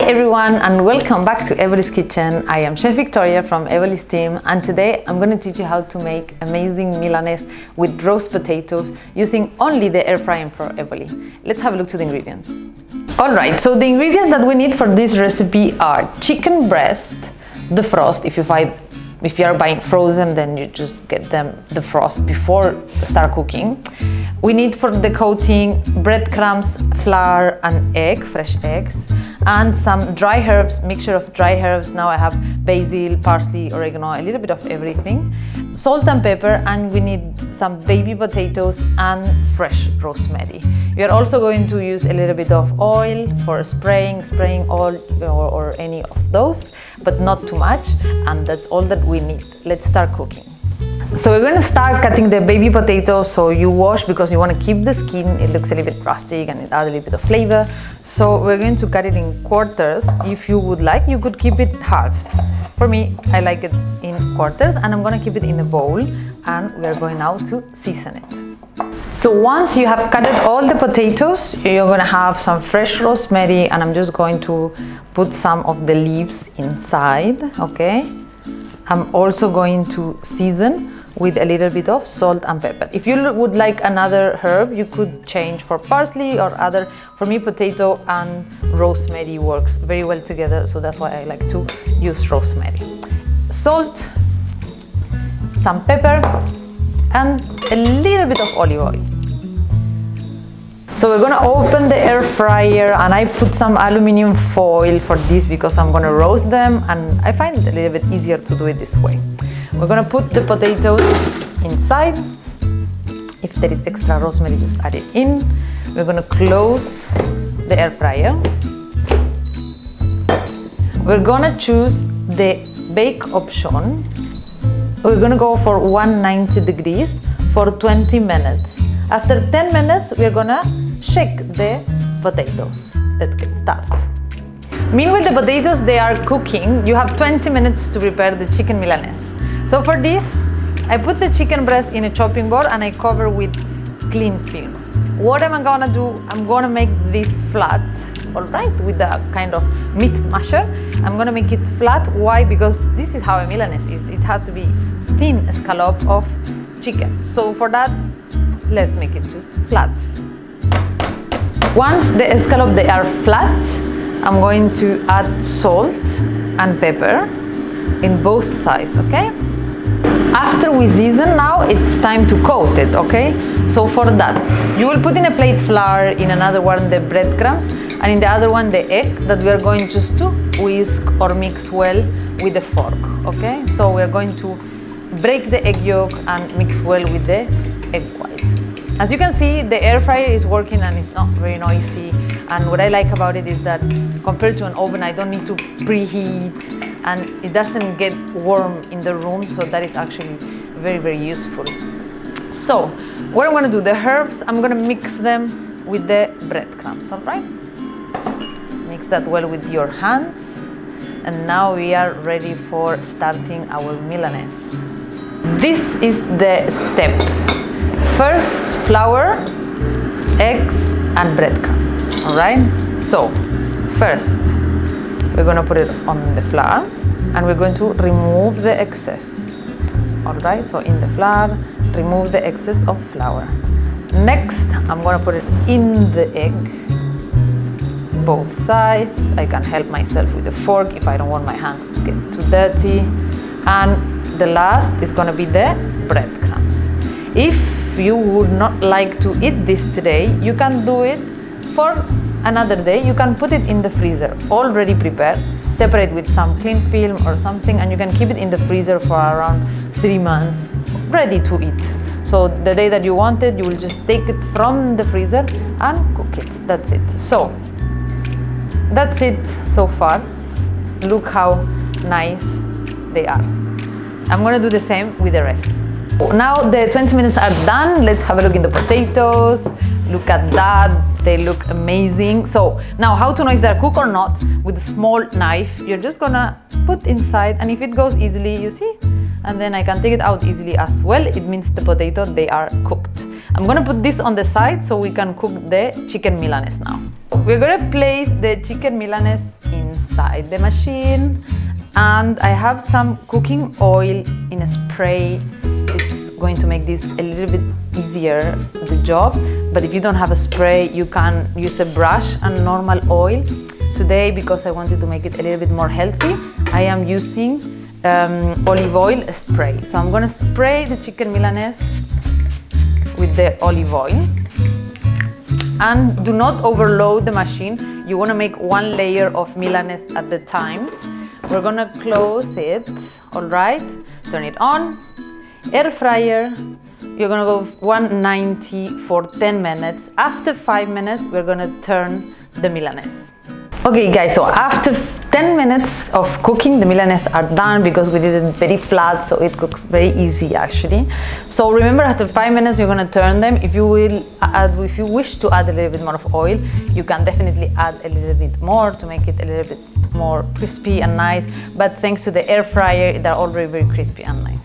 everyone and welcome back to Evvoli's kitchen. I am Chef Victoria from Evvoli's team, and today I'm going to teach you how to make amazing Milanese with roast potatoes using only the air frying for Evvoli. Let's have a look to the ingredients. Alright, so the ingredients that we need for this recipe are chicken breast, the frost. If you are buying frozen, then you just get them the frost before start cooking. We need for the coating breadcrumbs, flour and egg, fresh eggs, and some dry herbs, mixture of dry herbs. Now I have basil, parsley, oregano, a little bit of everything, salt and pepper, and we need some baby potatoes and fresh rosemary. We are also going to use a little bit of oil for spraying oil or any of those, but not too much, and that's all that we need. Let's start cooking. So we're going to start cutting the baby potatoes. So you wash because you want to keep the skin. It looks a little bit rustic and it adds a little bit of flavor. So we're going to cut it in quarters. If you would like, you could keep it halves. For me, I like it in quarters, and I'm going to keep it in a bowl, and we're going now to season it. So once you have cut all the potatoes, you're going to have some fresh rosemary, and I'm just going to put some of the leaves inside, okay? I'm also going to season with a little bit of salt and pepper. If you would like another herb, you could change for parsley or other. For me, potato and rosemary works very well together, so that's why I like to use rosemary. Salt, some pepper, and a little bit of olive oil. So we're gonna open the air fryer, and I put some aluminum foil for this because I'm gonna roast them, and I find it a little bit easier to do it this way. We're gonna put the potatoes inside. If there is extra rosemary, just add it in. We're gonna close the air fryer. We're gonna choose the bake option. We're gonna go for 190 degrees for 20 minutes. After 10 minutes, we're gonna shake the potatoes. Let's get started. Meanwhile, the potatoes, they are cooking. You have 20 minutes to prepare the chicken Milanese. So for this, I put the chicken breast in a chopping board and I cover with cling film. What am I gonna do? I'm gonna make this flat, all right, with a kind of meat masher. I'm gonna make it flat. Why? Because this is how a Milanese is. It has to be thin scallop of chicken. So for that, let's make it just flat. Once the escalope they are flat, I'm going to add salt and pepper in both sides, okay? After we season, now it's time to coat it, okay? So for that, you will put in a plate flour, in another one the breadcrumbs, and in the other one the egg that we are going just to whisk or mix well with a fork, okay? So we are going to break the egg yolk and mix well with the egg white. As you can see, the air fryer is working and it's not very noisy. And what I like about it is that compared to an oven, I don't need to preheat, and it doesn't get warm in the room. So that is actually very, very useful. So what I'm gonna do, the herbs, I'm gonna mix them with the breadcrumbs, all right? Mix that well with your hands. And now we are ready for starting our Milanese. This is the step. First, flour, eggs, and breadcrumbs, all right? So, first, we're gonna put it on the flour, and we're going to remove the excess, all right? So, in the flour, remove the excess of flour. Next, I'm gonna put it in the egg, both sides. I can help myself with a fork if I don't want my hands to get too dirty. And the last is gonna be the breadcrumbs. If you would not like to eat this today, you can do it for another day. You can put it in the freezer, already prepared, separate with some cling film or something, and you can keep it in the freezer for around 3 months, ready to eat. So the day that you want it, you will just take it from the freezer and cook it. That's it. So that's it so far. Look how nice they are. I'm gonna do the same with the rest. Now the 20 minutes are done. Let's have a look in the potatoes. Look at that, they look amazing. So now how to know if they're cooked or not? With a small knife, you're just gonna put inside, and if it goes easily, you see, and then I can take it out easily as well, it means the potato, they are cooked. I'm gonna put this on the side so we can cook the chicken Milanese now. We're gonna place the chicken Milanese inside inside the machine, and I have some cooking oil in a spray. It's going to make this a little bit easier, the job, but if you don't have a spray, you can use a brush and normal oil. Today, because I wanted to make it a little bit more healthy, I am using olive oil spray. So I'm gonna spray the chicken Milanese with the olive oil. And do not overload the machine. You want to make one layer of Milanese at the time. We're gonna close it, all right? Turn it on. Air fryer, you're gonna go 190 for 10 minutes. After 5 minutes, we're gonna turn the Milanese. Okay guys, so after 10 minutes of cooking, the Milanese are done because we did it very flat, so it cooks very easy actually. So remember, after 5 minutes you're gonna turn them. If you wish to add a little bit more of oil, you can definitely add a little bit more to make it a little bit more crispy and nice. But thanks to the air fryer, they're already very crispy and nice.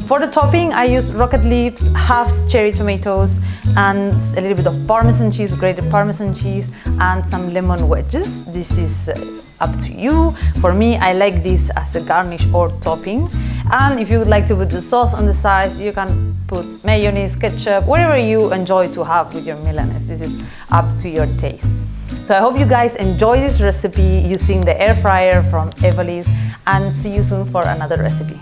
For the topping, I use rocket leaves, half cherry tomatoes, and a little bit of Parmesan cheese, grated Parmesan cheese, and some lemon wedges. This is up to you. For me, I like this as a garnish or topping. And if you would like to put the sauce on the sides, you can put mayonnaise, ketchup, whatever you enjoy to have with your Milanese. This is up to your taste. So I hope you guys enjoy this recipe using the air fryer from Evvoli's, and see you soon for another recipe.